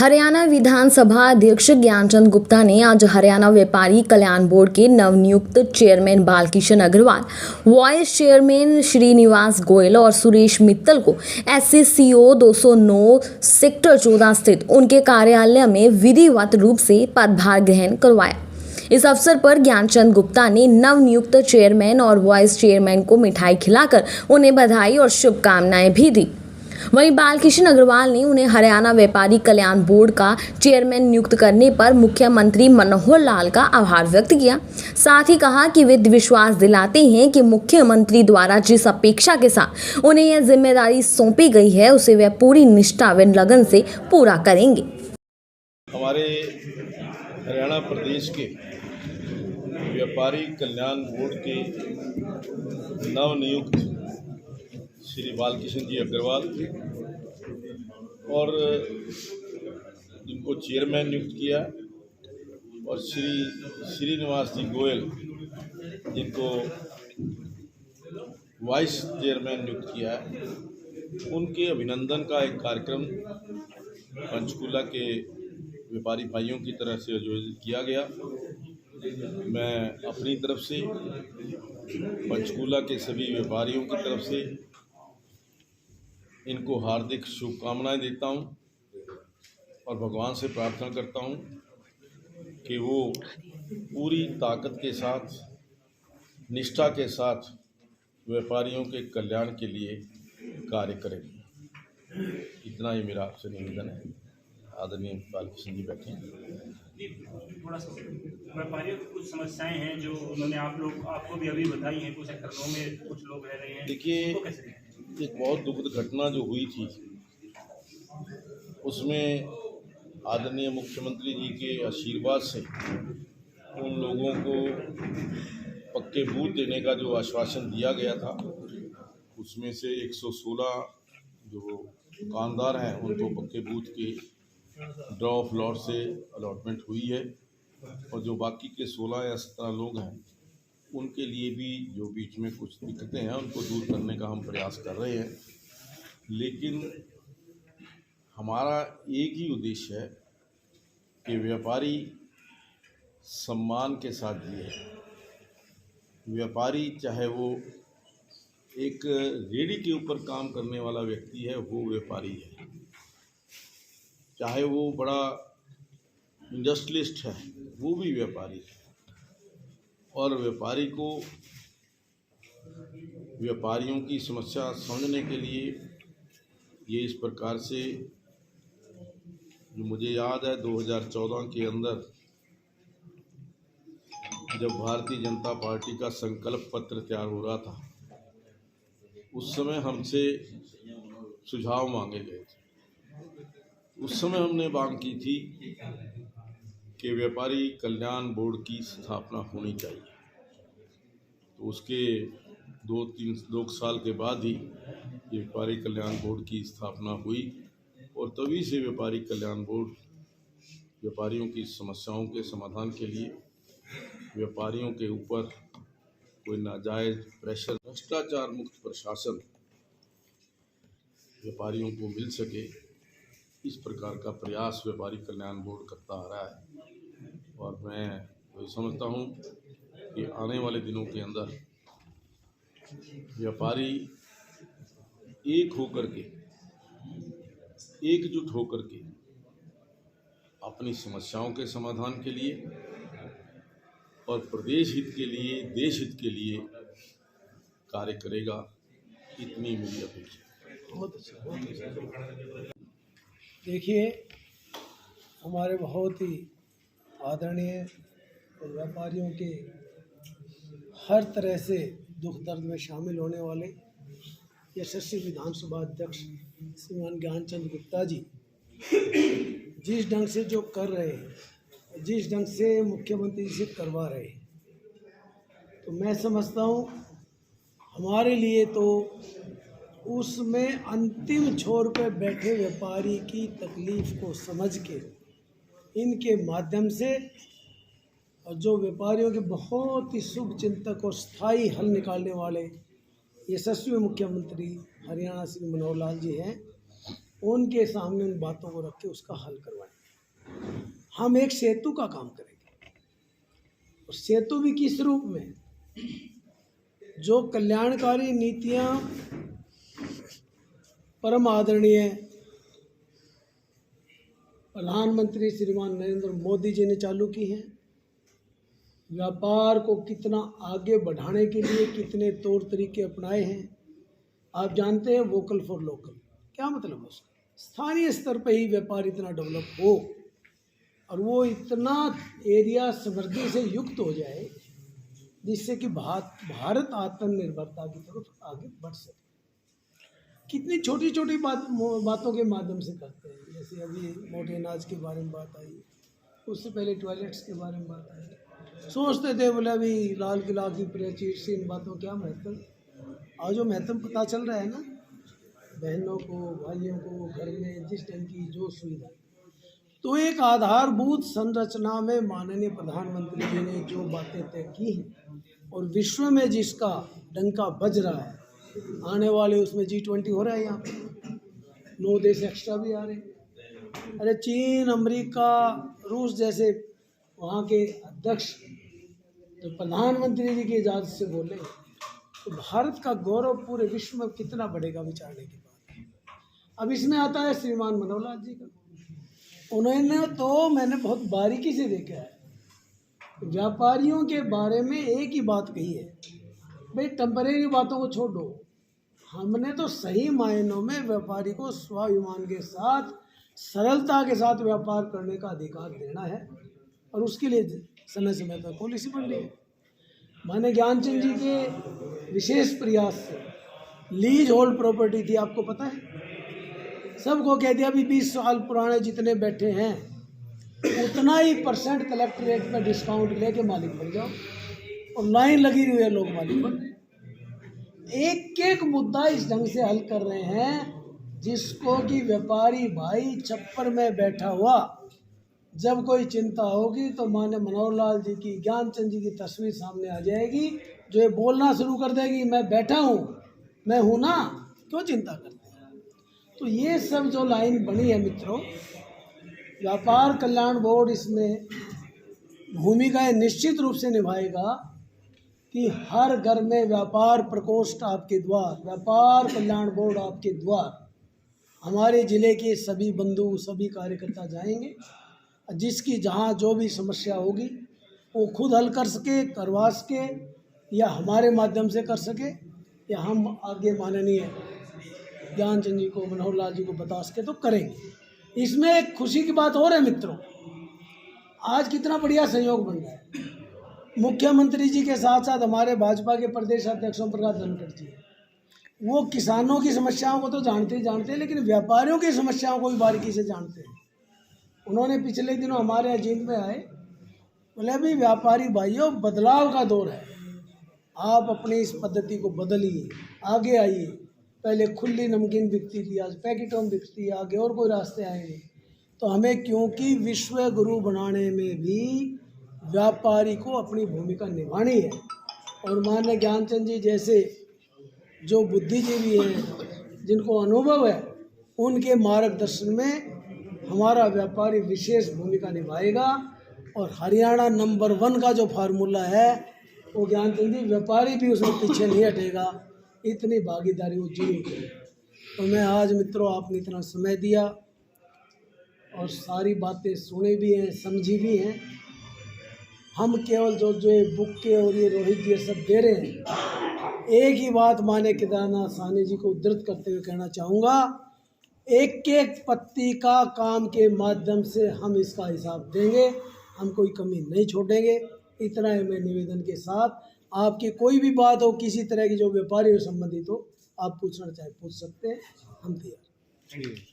हरियाणा विधानसभा अध्यक्ष ज्ञानचंद गुप्ता ने आज हरियाणा व्यापारी कल्याण बोर्ड के नवनियुक्त chairman Balkishan Agarwal, vice chairman Srinivas Goyal और सुरेश मित्तल को SCCO 209 सेक्टर 14 स्थित उनके कार्यालय में विधिवत रूप से पदभार ग्रहण करवाया। इस अवसर पर ज्ञानचंद गुप्ता ने नवनियुक्त चेयरमैन और वाइस चेयरमैन को मिठाई खिलाकर उन्हें बधाई और शुभकामनाएं भी दी। वहीं बालकिशन अग्रवाल ने उन्हें हरियाणा व्यापारी कल्याण बोर्ड का चेयरमैन नियुक्त करने पर मुख्यमंत्री मनोहर लाल का आभार व्यक्त किया। साथ ही कहा कि वे विश्वास दिलाते हैं कि मुख्यमंत्री द्वारा जिस अपेक्षा के साथ उन्हें यह जिम्मेदारी सौंपी गई है उसे वे पूरी निष्ठा व लगन से पूरा करेंगे। हमारे हरियाणा प्रदेश के व्यापारी कल्याण बोर्ड के नवनियुक्त श्री बालकिशन जी अग्रवाल और जिनको चेयरमैन नियुक्त किया और श्रीनिवास जी गोयल जिनको वाइस चेयरमैन नियुक्त किया है, उनके अभिनंदन का एक कार्यक्रम पंचकूला के व्यापारी भाइयों की तरफ से आयोजित किया गया। मैं अपनी तरफ से पंचकूला के सभी व्यापारियों की तरफ से इनको हार्दिक शुभकामनाएं देता हूं और भगवान से प्रार्थना करता हूं कि वो पूरी ताकत के साथ, निष्ठा के साथ व्यापारियों के कल्याण के लिए कार्य करें। इतना ही मेरा आपसे निवेदन है। आदरणीय बालकिशन जी बैठे हैं। थोड़ा सा व्यापारियों की कुछ समस्याएं हैं जो उन्होंने आपको भी अभी बताई हैं। कुछ सेक्टरों में कुछ लोग रह रहे हैं। देखिए, एक बहुत दुखद घटना जो हुई थी उसमें आदरणीय मुख्यमंत्री जी के आशीर्वाद से उन लोगों को पक्के बूथ देने का जो आश्वासन दिया गया था, उसमें से 116 जो दुकानदार हैं उनको पक्के बूथ के ड्रॉ ऑफ लॉट से अलॉटमेंट हुई है और जो बाकी के 16 या 17 लोग हैं उनके लिए भी जो बीच में कुछ दिक्कतें हैं उनको दूर करने का हम प्रयास कर रहे हैं। लेकिन हमारा एक ही उद्देश्य है कि व्यापारी सम्मान के साथ जिए। व्यापारी चाहे वो एक रेडी के ऊपर काम करने वाला व्यक्ति है, वो व्यापारी है, चाहे वो बड़ा इंडस्ट्रियलिस्ट है, वो भी व्यापारी है। और व्यापारी को व्यापारियों की समस्या समझने के लिए ये इस प्रकार से, जो मुझे याद है 2014 के अंदर जब भारतीय जनता पार्टी का संकल्प पत्र तैयार हो रहा था, उस समय हमसे सुझाव मांगे गए थे। उस समय हमने मांग की थी कि व्यापारी कल्याण बोर्ड की स्थापना होनी चाहिए। तो उसके 2 साल के बाद ही व्यापारी कल्याण बोर्ड की स्थापना हुई और तभी से व्यापारी कल्याण बोर्ड व्यापारियों की समस्याओं के समाधान के लिए, व्यापारियों के ऊपर कोई नाजायज प्रेशर, भ्रष्टाचार मुक्त प्रशासन व्यापारियों को मिल सके, इस प्रकार का प्रयास व्यापारी कल्याण बोर्ड करता आ रहा है। और मैं तो समझता हूँ कि आने वाले दिनों के अंदर व्यापारी एक होकर के, एकजुट होकर के अपनी समस्याओं के समाधान के लिए और प्रदेश हित के लिए, देश हित के लिए कार्य करेगा। इतनी मेरी अपेक्षा। बहुत अच्छा। देखिए, हमारे बहुत ही आदरणीय और व्यापारियों के हर तरह से दुख दर्द में शामिल होने वाले यशस्वी विधानसभा अध्यक्ष श्रीमान ज्ञानचंद गुप्ता जी जिस ढंग से जो कर रहे हैं, जिस ढंग से मुख्यमंत्री से करवा रहे हैं, तो मैं समझता हूँ हमारे लिए तो उसमें अंतिम छोर पर बैठे व्यापारी की तकलीफ़ को समझ के इनके माध्यम से, और जो व्यापारियों के बहुत ही शुभ चिंतक और स्थायी हल निकालने वाले यशस्वी मुख्यमंत्री हरियाणा श्री मनोहर लाल जी हैं, उनके सामने उन बातों को रख के उसका हल करवाएं। हम एक सेतु का काम करेंगे, और सेतु भी किस रूप में, जो कल्याणकारी नीतियां परम आदरणीय प्रधानमंत्री श्रीमान नरेंद्र मोदी जी ने चालू की हैं, व्यापार को कितना आगे बढ़ाने के लिए कितने तौर तरीके अपनाए हैं। आप जानते हैं वोकल फॉर लोकल क्या मतलब है उसका, स्थानीय स्तर पर ही व्यापार इतना डेवलप हो और वो इतना एरिया समृद्धि से युक्त हो जाए जिससे कि भारत आत्मनिर्भरता की तरफ आगे बढ़ सके। कितनी छोटी छोटी बातों के माध्यम से करते हैं, जैसे अभी मोटे अनाज के बारे में बात आई, उससे पहले टॉयलेट्स के बारे में बात आई। सोचते थे बोले अभी लाल किला की प्राचीर से इन बातों क्या महत्व, आज जो महत्व पता चल रहा है ना, बहनों को भाइयों को घर में जिस टाइम की जो सुविधा, तो एक आधारभूत संरचना में माननीय प्रधानमंत्री जी ने जो बातें तय की हैं और विश्व में जिसका डंका बज रहा है, आने वाले उसमें G20 हो रहा है, यहाँ पे 9 देश एक्स्ट्रा भी आ रहे हैं। अरे चीन, अमेरिका, रूस जैसे वहाँ के अध्यक्ष तो प्रधानमंत्री जी की इजाज़त से बोले तो भारत का गौरव पूरे विश्व में कितना बढ़ेगा विचारने की बात। अब इसमें आता है श्रीमान मनोहर लाल जी का, उन्होंने तो मैंने बहुत बारीकी से देखा है, व्यापारियों के बारे में एक ही बात कही है, भाई टेम्परेरी बातों को छोड़ दो, हमने तो सही मायनों में व्यापारी को स्वाभिमान के साथ सरलता के साथ व्यापार करने का अधिकार देना है और उसके लिए समय समय पर पॉलिसी बन रही है। माने ज्ञानचंद जी के विशेष प्रयास से लीज होल्ड प्रॉपर्टी थी, आपको पता है, सबको कह दिया अभी 20 साल पुराने जितने बैठे हैं उतना ही % कलेक्ट्रेट में डिस्काउंट लेके मालिक बन जाओ, और लाइन लगी हुई है, लोग मालिक बन रहे हैं। एक एक मुद्दा इस ढंग से हल कर रहे हैं जिसको कि व्यापारी भाई छप्पर में बैठा हुआ जब कोई चिंता होगी तो माने मनोहर लाल जी की, ज्ञानचंद जी की तस्वीर सामने आ जाएगी, जो ये बोलना शुरू कर देगी मैं बैठा हूँ, मैं हूँ ना, क्यों चिंता करते हैं। तो ये सब जो लाइन बनी है मित्रों, व्यापार कल्याण बोर्ड इसमें भूमिकाएं निश्चित रूप से निभाएगा कि हर घर में व्यापार प्रकोष्ठ आपके द्वार, व्यापार कल्याण बोर्ड आपके द्वार, हमारे ज़िले के सभी बंधु सभी कार्यकर्ता जाएंगे, जिसकी जहाँ जो भी समस्या होगी वो खुद हल कर सके, करवा सके, या हमारे माध्यम से कर सके, या हम आगे माननीय ज्ञानचंद जी को, मनोहर लाल जी को बता सके तो करेंगे। इसमें एक खुशी की बात और है मित्रों, आज कितना बढ़िया सहयोग बन रहा है। मुख्यमंत्री जी के साथ साथ हमारे भाजपा के प्रदेश अध्यक्ष ओम प्रकाश धनखड़ जी, वो किसानों की समस्याओं को तो जानते ही जानते हैं, लेकिन व्यापारियों की समस्याओं को भी बारीकी से जानते हैं। उन्होंने पिछले दिनों हमारे यहाँ जींद में आए, बोले अभी व्यापारी भाइयों बदलाव का दौर है, आप अपनी इस पद्धति को बदलिए, आगे आइए। पहले खुली नमकीन बिकती थी, आज पैकेटों में बिकती है, आगे और कोई रास्ते आएंगे। तो हमें क्योंकि विश्व गुरु बनाने में भी व्यापारी को अपनी भूमिका निभानी है, और माननीय ज्ञानचंद जी जैसे जो बुद्धिजीवी हैं जिनको अनुभव है, उनके मार्गदर्शन में हमारा व्यापारी विशेष भूमिका निभाएगा। और हरियाणा नंबर 1 का जो फार्मूला है वो ज्ञानचंद जी, व्यापारी भी उसमें पीछे नहीं हटेगा, इतनी भागीदारी वो जरूर करें। तो मैं आज मित्रों आपने इतना समय दिया और सारी बातें सुनी भी हैं, समझी भी हैं। हम केवल जो बुक के और ये रोहित जी सब दे रहे हैं, एक ही बात माने केदारनाथ साहनी जी को उद्धृत करते हुए कहना चाहूँगा, एक एक पत्ती का काम के माध्यम से हम इसका हिसाब देंगे, हम कोई कमी नहीं छोड़ेंगे। इतना ही मैं निवेदन के साथ, आपकी कोई भी बात हो किसी तरह की जो व्यापारी से संबंधित हो, आप पूछना चाहे पूछ सकते हैं, हम तैयार।